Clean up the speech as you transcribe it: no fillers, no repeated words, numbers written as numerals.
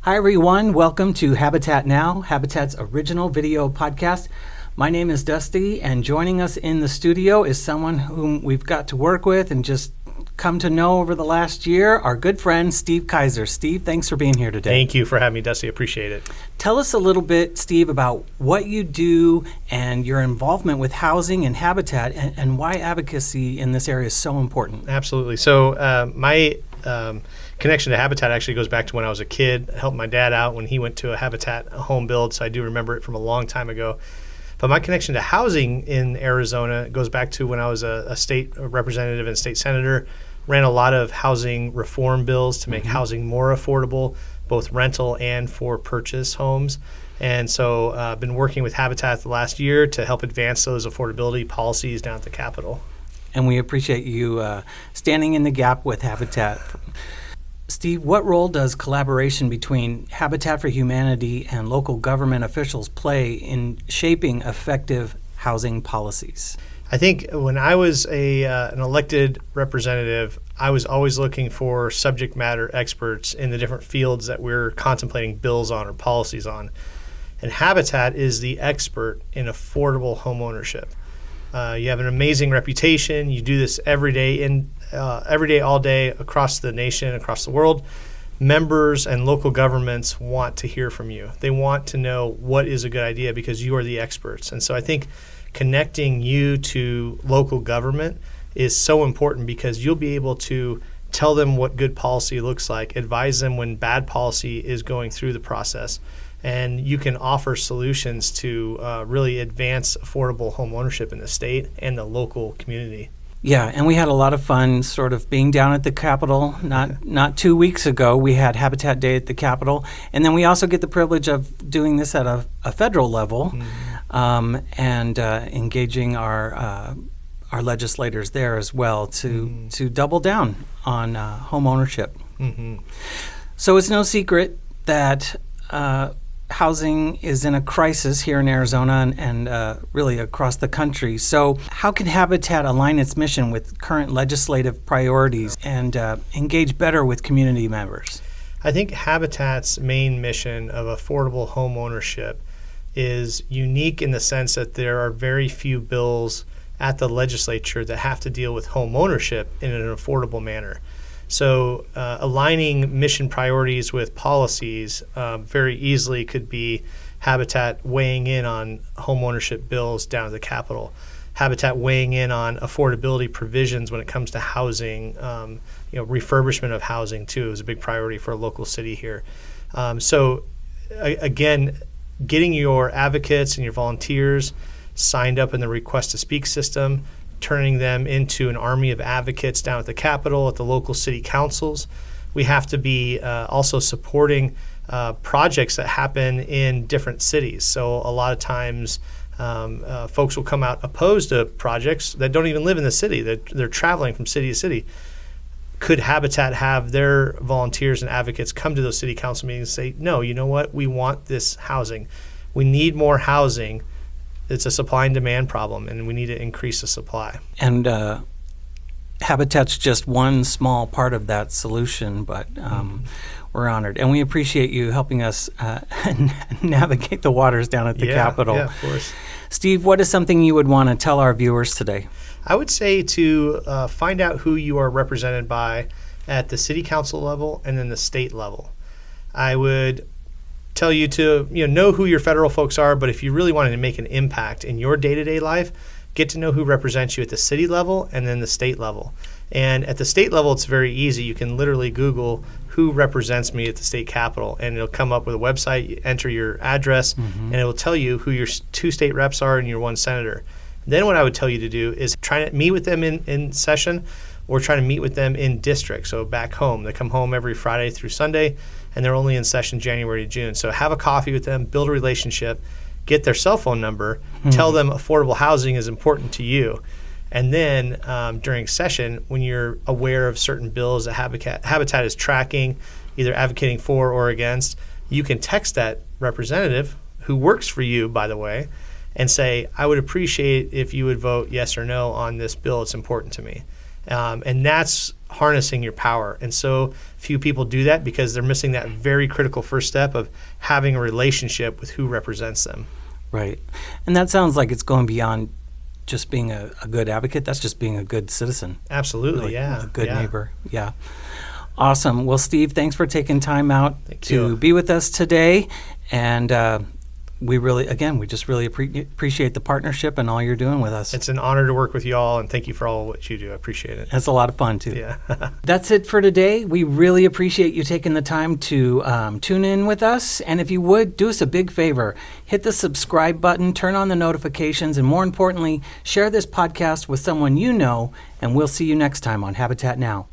Hi, everyone. Welcome to Habitat Now, Habitat's original video podcast. My name is Dusty, and joining us in the studio is someone whom we've got to work with and just come to know over the last year, our good friend, Steve Kaiser. Steve, thanks for being here today. Thank you for having me, Dusty. Appreciate it. Tell us a little bit, Steve, about what you do and your involvement with housing and habitat and why advocacy in this area is so important. Absolutely. So my connection to Habitat actually goes back to when I was a kid. I helped my dad out when he went to a Habitat home build, so I do remember it from a long time ago. But my connection to housing in Arizona goes back to when I was a state representative and state senator, ran a lot of housing reform bills to make housing more affordable, both rental and for purchase homes. And so I've been working with Habitat the last year to help advance those affordability policies down at the Capitol. And we appreciate you standing in the gap with Habitat. Steve, what role does collaboration between Habitat for Humanity and local government officials play in shaping effective housing policies? I think when I was an elected representative, I was always looking for subject matter experts in the different fields that we're contemplating bills on or policies on. And Habitat is the expert in affordable homeownership. You have an amazing reputation. You do this every day, all day, across the nation, across the world. Members and local governments want to hear from you. They want to know what is a good idea because you are the experts. And so I think connecting you to local government is so important because you'll be able to tell them what good policy looks like, advise them when bad policy is going through the process, and you can offer solutions to really advance affordable home ownership in the state and the local community. Yeah, and we had a lot of fun sort of being down at the Capitol. Not 2 weeks ago, we had Habitat Day at the Capitol. And then we also get the privilege of doing this at a federal level and engaging our legislators there as well to double down on home ownership. So it's no secret that housing is in a crisis here in Arizona and really across the country. So how can Habitat align its mission with current legislative priorities and engage better with community members? I think Habitat's main mission of affordable home ownership is unique in the sense that there are very few bills at the legislature that have to deal with home ownership in an affordable manner. So aligning mission priorities with policies very easily could be Habitat weighing in on home ownership bills down at the Capitol, Habitat weighing in on affordability provisions when it comes to housing, refurbishment of housing too is a big priority for a local city here. Again, getting your advocates and your volunteers signed up in the request to speak system, turning them into an army of advocates down at the Capitol, at the local city councils. We have to be also supporting projects that happen in different cities. So a lot of times folks will come out opposed to projects that don't even live in the city. They're traveling from city to city. Could Habitat have their volunteers and advocates come to those city council meetings and say, no, you know what, we want this housing. We need more housing. It's a supply and demand problem, and we need to increase the supply. And Habitat's just one small part of that solution, but we're honored. And we appreciate you helping us navigate the waters down at the Capitol. Yeah, of course. Steve, what is something you would want to tell our viewers today? I would say to find out who you are represented by at the city council level and then the state level. I would tell you to know who your federal folks are, but if you really wanted to make an impact in your day-to-day life, get to know who represents you at the city level and then the state level. And at the state level, it's very easy. You can literally Google who represents me at the state capitol, and it'll come up with a website. You enter your address, and it will tell you who your 2 state reps are and your 1 senator. Then what I would tell you to do is try to meet with them in session or try to meet with them in district, so back home. They come home every Friday through Sunday, and they're only in session January to June. So have a coffee with them, build a relationship, get their cell phone number, tell them affordable housing is important to you. And then during session, when you're aware of certain bills that Habitat is tracking, either advocating for or against, you can text that representative, who works for you, by the way, and say, I would appreciate if you would vote yes or no on this bill. It's important to me. And that's harnessing your power. And so few people do that because they're missing that very critical first step of having a relationship with who represents them. Right. And that sounds like it's going beyond just being a good advocate. That's just being a good citizen. Absolutely, Really, yeah. a good yeah. neighbor. Yeah. Awesome. Well, Steve, thanks for taking time out Thank to you. be with us today. And we just really appreciate the partnership and all you're doing with us. It's an honor to work with you all, and thank you for all what you do. I appreciate it. It's a lot of fun, too. Yeah. That's it for today. We really appreciate you taking the time to tune in with us. And if you would, do us a big favor. Hit the subscribe button, turn on the notifications, and more importantly, share this podcast with someone you know, and we'll see you next time on Habitat Now.